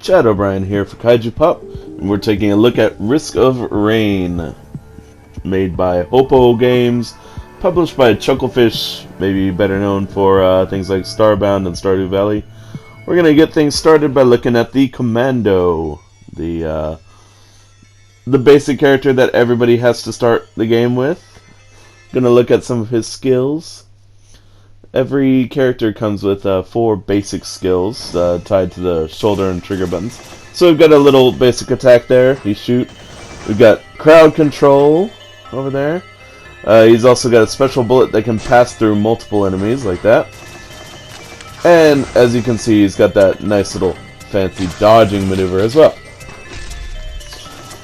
Chad O'Brien here for Kaiju Pop, and we're taking a look at Risk of Rain, made by Hopo Games, published by Chucklefish, maybe better known for things like Starbound and Stardew Valley. We're gonna get things started by looking at the Commando, the basic character that everybody has to start the game with. Gonna look at some of his skills. Every character comes with 4 basic skills tied to the shoulder and trigger buttons. So we've got a little basic attack there, you shoot. We've got crowd control over there. He's also got a special bullet that can pass through multiple enemies, like that. And as you can see, he's got that nice little fancy dodging maneuver as well.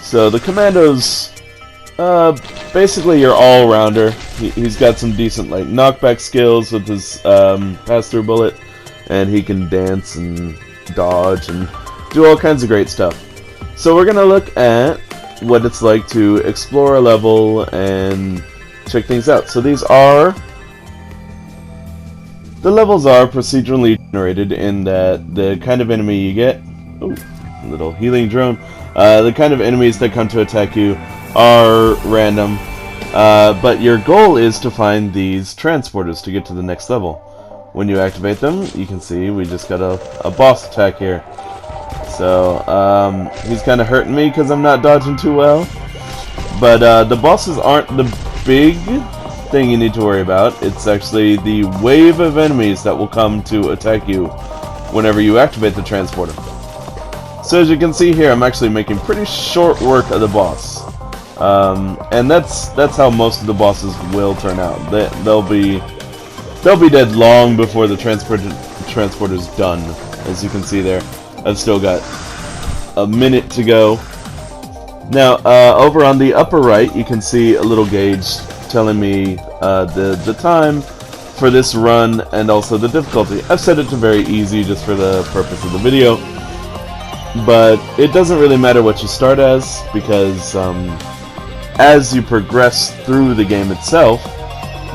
So the Commando's basically your all-rounder. He's got some decent like knockback skills with his pass-through bullet, and he can dance and dodge and do all kinds of great stuff. So we're gonna look at what it's like to explore a level and check things out. So the levels are procedurally generated in that the kind of enemy you get, little healing drone, the kind of enemies that come to attack you are random, but your goal is to find these transporters to get to the next level. When you activate them, you can see we just got a boss attack here. So he's kind of hurting me because I'm not dodging too well, but the bosses aren't the big thing you need to worry about. It's actually the wave of enemies that will come to attack you whenever you activate the transporter. So as you can see here, I'm actually making pretty short work of the boss. And that's how most of the bosses will turn out. They'll be dead long before the transporter's done. As you can see there, I've still got a minute to go. Now, over on the upper right, you can see a little gauge telling me the time for this run and also the difficulty. I've set it to very easy just for the purpose of the video, but it doesn't really matter what you start as, because as you progress through the game itself,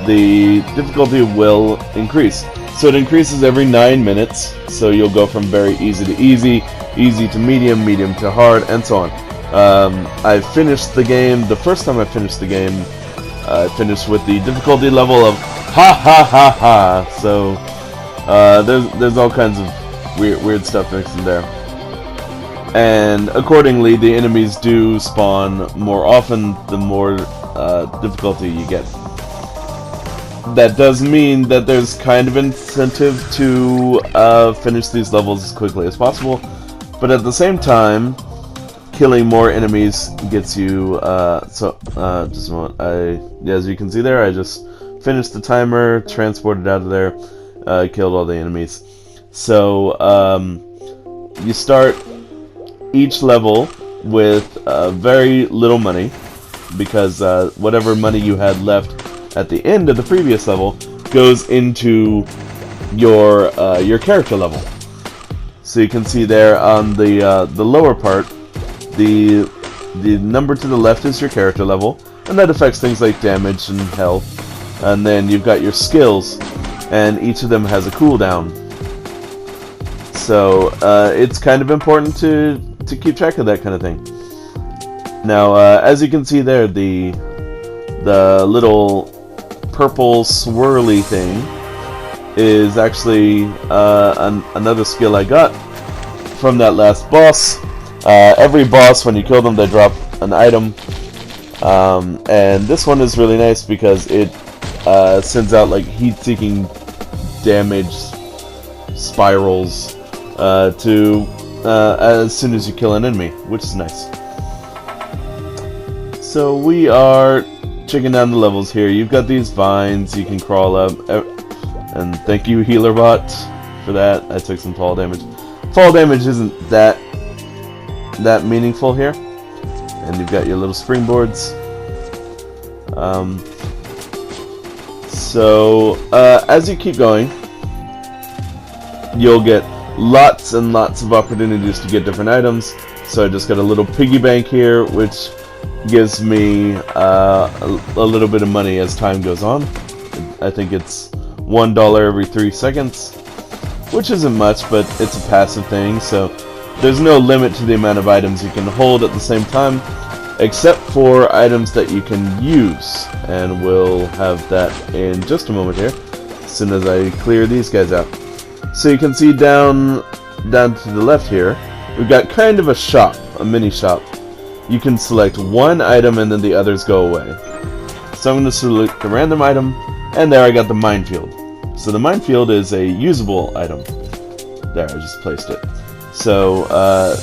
the difficulty will increase. So it increases every 9 minutes, so you'll go from very easy to easy, easy to medium, medium to hard, and so on. I finished the game, the first time I finished the game, I finished with the difficulty level of ha ha ha ha, so there's all kinds of weird stuff mixed in there. And accordingly, the enemies do spawn more often the more difficulty you get. That does mean that there's kind of incentive to finish these levels as quickly as possible, but at the same time, killing more enemies gets you. Just a moment. As you can see there, I just finished the timer, transported out of there, killed all the enemies. So you start each level with very little money, because whatever money you had left at the end of the previous level goes into your character level. So you can see there on the lower part, the number to the left is your character level, and that affects things like damage and health. And then you've got your skills, and each of them has a cooldown. So it's kind of important to keep track of that kind of thing. Now, as you can see there, the little purple swirly thing is actually another skill I got from that last boss. Every boss, when you kill them, they drop an item, and this one is really nice because it sends out like heat-seeking damage spirals as soon as you kill an enemy, which is nice. So we are checking down the levels here. You've got these vines you can crawl up, and thank you, HealerBot, for that. I took some fall damage. Fall damage isn't that meaningful here. And you've got your little springboards. As you keep going, you'll get lots and lots of opportunities to get different items. So I just got a little piggy bank here, which gives me a little bit of money as time goes on. I think it's $1 every 3 seconds, which isn't much, but it's a passive thing, so there's no limit to the amount of items you can hold at the same time, except for items that you can use. And we'll have that in just a moment here, as soon as I clear these guys out. So you can see down to the left here, we've got kind of a shop, a mini shop. You can select one item and then the others go away. So I'm going to select a random item, and there I got the minefield. So the minefield is a usable item. There, I just placed it. So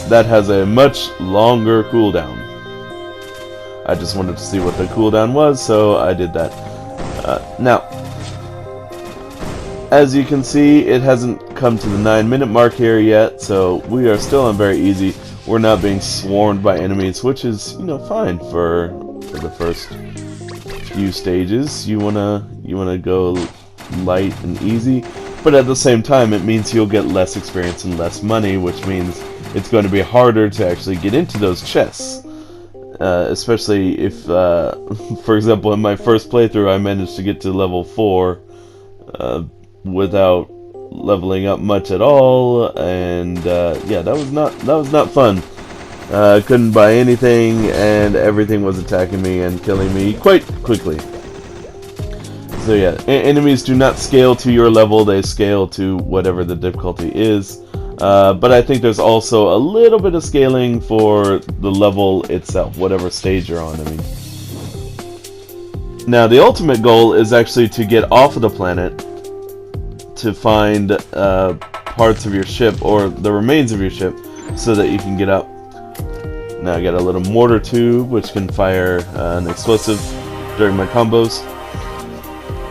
that has a much longer cooldown. I just wanted to see what the cooldown was, so I did that. Now, as you can see, it hasn't come to the 9-minute mark here yet, so we are still on very easy. We're not being swarmed by enemies, which is, you know, fine for the first few stages. You wanna go light and easy, but at the same time, it means you'll get less experience and less money, which means it's going to be harder to actually get into those chests. Especially if, for example, in my first playthrough, I managed to get to level 4 without leveling up much at all, and yeah, that was not fun. Couldn't buy anything, and everything was attacking me and killing me quite quickly. So yeah, enemies do not scale to your level; they scale to whatever the difficulty is. But I think there's also a little bit of scaling for the level itself, whatever stage you're on. I mean, now the ultimate goal is actually to get off of the planet, to find parts of your ship, or the remains of your ship, so that you can get up. Now I got a little mortar tube, which can fire an explosive during my combos.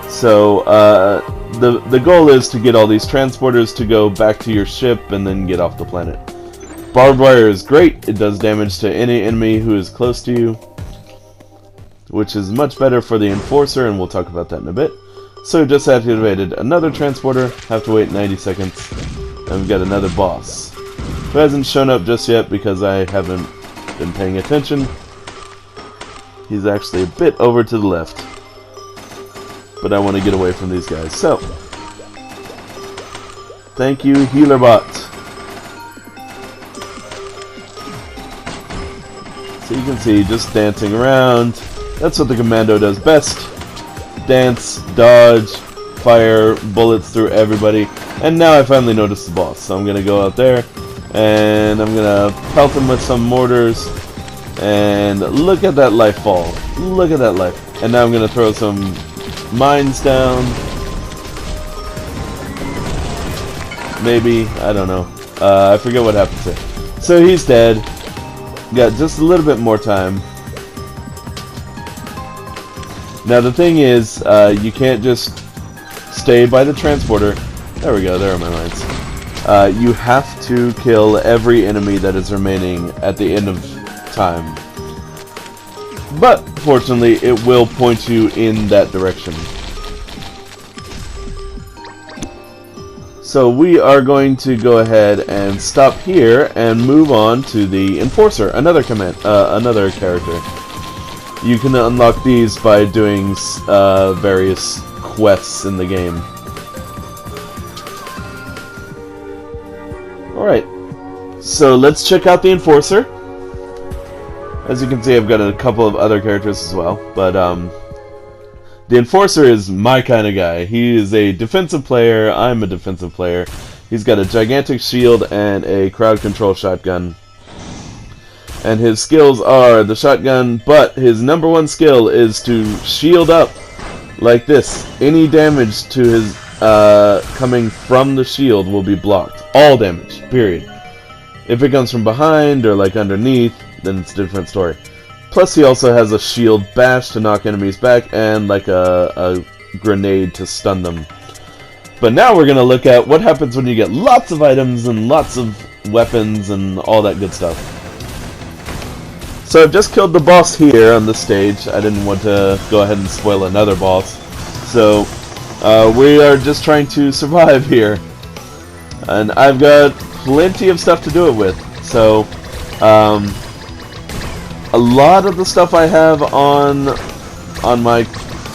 So the goal is to get all these transporters to go back to your ship and then get off the planet. Barbed wire is great. It does damage to any enemy who is close to you, which is much better for the enforcer, and we'll talk about that in a bit. So we just activated another transporter, have to wait 90 seconds, and we've got another boss, who hasn't shown up just yet because I haven't been paying attention. He's actually a bit over to the left, but I want to get away from these guys. So, thank you, healer bot. So you can see, just dancing around. That's what the commando does best. Dance, dodge, fire bullets through everybody. And now I finally noticed the boss, so I'm gonna go out there and I'm gonna pelt him with some mortars. And look at that life fall. Look at that life. And now I'm gonna throw some mines down. Maybe, I don't know. I forget what happens there. So he's dead. Got just a little bit more time. Now the thing is, you can't just stay by the transporter. There we go, there are my mines. You have to kill every enemy that is remaining at the end of time. But, fortunately, it will point you in that direction. So we are going to go ahead and stop here and move on to the Enforcer, another character. You can unlock these by doing various quests in the game. Alright, so let's check out the Enforcer. As you can see, I've got a couple of other characters as well, but the Enforcer is my kind of guy. He is a defensive player, I'm a defensive player. He's got a gigantic shield and a crowd control shotgun. And his skills are the shotgun, but his number one skill is to shield up like this. Any damage to his coming from the shield will be blocked. All damage, period. If it comes from behind or like underneath, then it's a different story. Plus he also has a shield bash to knock enemies back and like a grenade to stun them. But now we're going to look at what happens when you get lots of items and lots of weapons and all that good stuff. So I've just killed the boss here on the stage. I didn't want to go ahead and spoil another boss. So we are just trying to survive here. And I've got plenty of stuff to do it with. So a lot of the stuff I have on my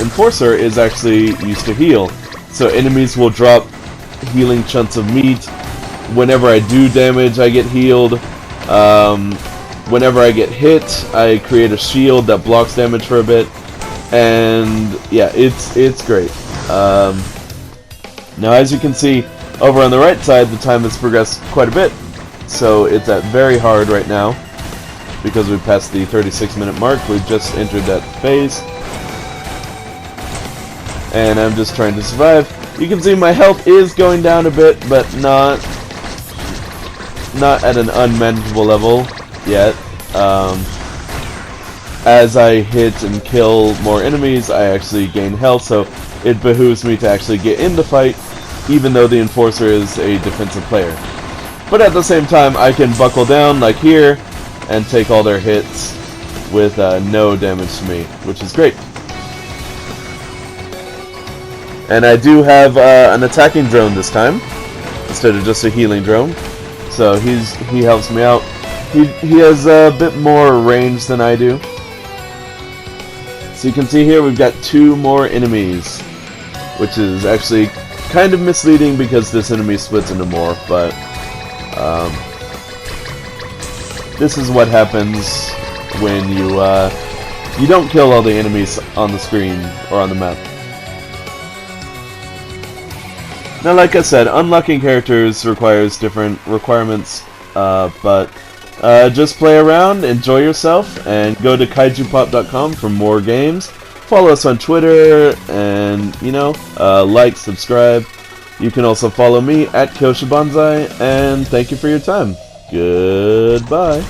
Enforcer is actually used to heal. So enemies will drop healing chunks of meat whenever I do damage, I get healed. Whenever I get hit, I create a shield that blocks damage for a bit. And yeah, it's great. Now, as you can see, over on the right side, the time has progressed quite a bit. So it's at very hard right now, because we passed the 36-minute mark. We've just entered that phase. And I'm just trying to survive. You can see my health is going down a bit, but not at an unmanageable level yet. As I hit and kill more enemies, I actually gain health, so it behooves me to actually get in the fight, even though the Enforcer is a defensive player. But at the same time, I can buckle down, like here, and take all their hits with no damage to me, which is great. And I do have an attacking drone this time, instead of just a healing drone. So he helps me out. He has a bit more range than I do. So you can see here we've got 2 more enemies, which is actually kind of misleading because this enemy splits into more, but this is what happens when you don't kill all the enemies on the screen or on the map. Now, like I said, unlocking characters requires different requirements, but just play around, enjoy yourself, and go to kaijupop.com for more games. Follow us on Twitter, and, like, subscribe. You can also follow me at Kyoshibanzai, and thank you for your time. Goodbye.